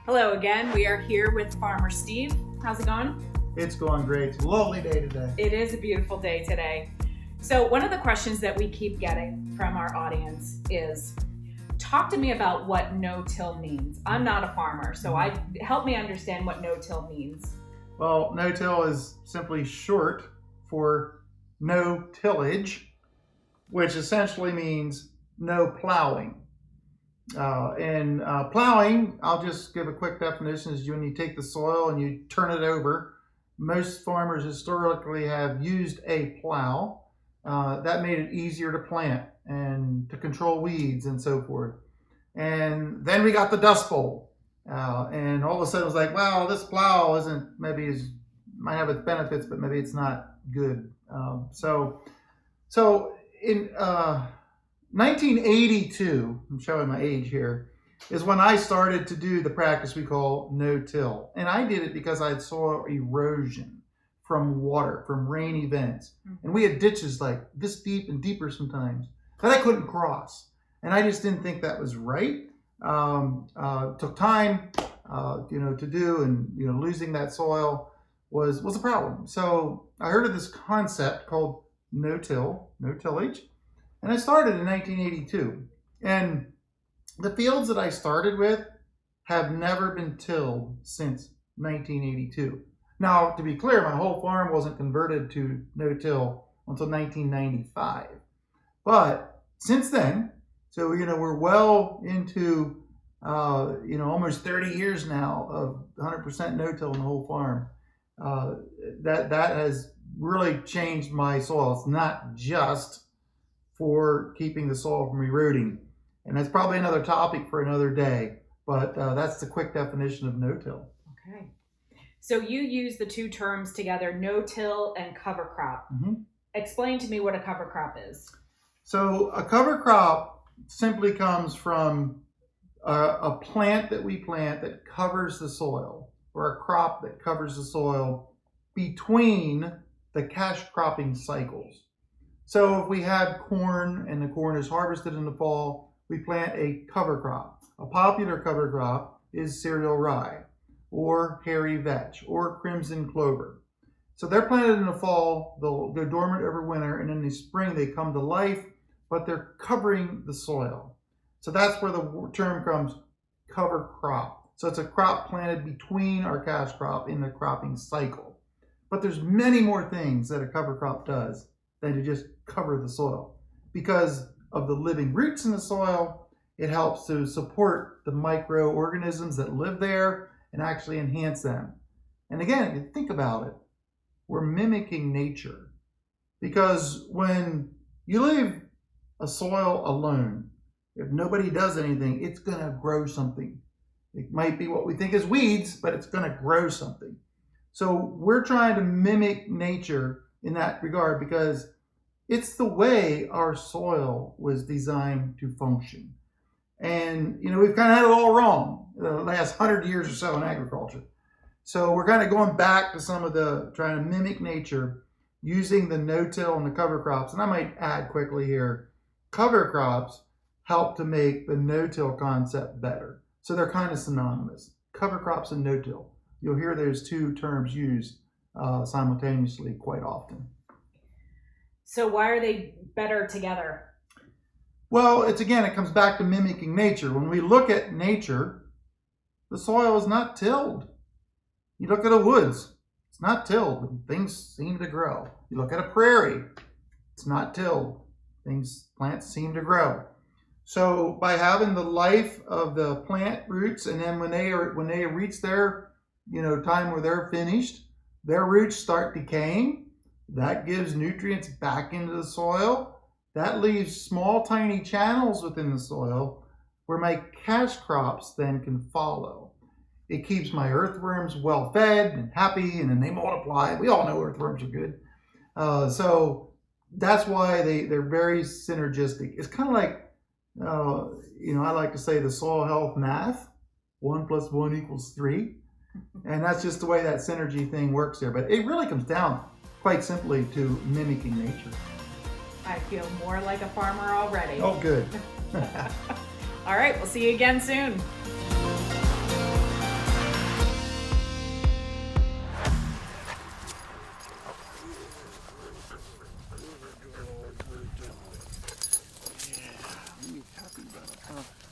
Hello again. We are here with Farmer Steve. How's it going? It's going great. It's a lovely day today. It is a beautiful day today. So one of the questions that we keep getting from our audience is, talk to me about what no-till means. I'm not a farmer, so help me understand what no-till means. Well, no-till is simply short for no tillage, which essentially means no plowing. Plowing, I'll just give a quick definition, is when you take the soil and you turn it over. Most farmers historically have used a plow. That made it easier to plant and to control weeds and so forth. And then we got the Dust Bowl. And all of a sudden it was like, wow, this plow might have its benefits, but maybe it's not good. So in 1982, I'm showing my age here, is when I started to do the practice we call no-till. And I did it because I had soil erosion from water, from rain events. And we had ditches like this deep and deeper sometimes that I couldn't cross. And I just didn't think that was right. Took time, to do, and losing that soil was a problem. So I heard of this concept called no-till, no tillage, and I started in 1982. And the fields that I started with have never been tilled since 1982. Now, to be clear, my whole farm wasn't converted to no-till until 1995. But since then, so we're well into almost 30 years now of 100% no-till in the whole farm. That has really changed my soil. It's not just for keeping the soil from eroding, and that's probably another topic for another day. But that's the quick definition of no-till. Okay. So you use the two terms together, no-till and cover crop. Mm-hmm. Explain to me what a cover crop is. So a cover crop simply comes from a plant that we plant that covers the soil, or a crop that covers the soil between the cash cropping cycles. So if we have corn and the corn is harvested in the fall, we plant a cover crop. A popular cover crop is cereal rye, or hairy vetch, or crimson clover. So they're planted in the fall, they'll go dormant over winter, and in the spring they come to life, but they're covering the soil. So that's where the term comes, cover crop. So it's a crop planted between our cash crop in the cropping cycle. But there's many more things that a cover crop does than to just cover the soil. Because of the living roots in the soil, it helps to support the microorganisms that live there and actually enhance them. And again, if you think about it, we're mimicking nature. Because when you leave a soil alone, if nobody does anything, it's going to grow something. It might be what we think is weeds, but it's going to grow something. So we're trying to mimic nature in that regard because it's the way our soil was designed to function. And, we've kind of had it all wrong the last 100 years or so in agriculture. So we're kind of going back to some of trying to mimic nature using the no-till and the cover crops. And I might add quickly here, cover crops help to make the no-till concept better. So they're kind of synonymous. Cover crops and no-till. You'll hear those two terms used simultaneously quite often. So why are they better together? Well, it comes back to mimicking nature. When we look at nature, the soil is not tilled. You look at the woods, it's not tilled, and things seem to grow. You look at a prairie, it's not tilled. Plants seem to grow. So by having the life of the plant roots, and then when they reach their time where they're finished, their roots start decaying. That gives nutrients back into the soil. That leaves small, tiny channels within the soil where my cash crops then can follow. It keeps my earthworms well fed and happy, and then they multiply. We all know earthworms are good. So that's why they're very synergistic. It's kind of like, I like to say the soil health math, 1 + 1 = 3. And that's just the way that synergy thing works there. But it really comes down quite simply to mimicking nature. I feel more like a farmer already. Oh, good. All right, we'll see you again soon. Yeah, you happy about it, huh?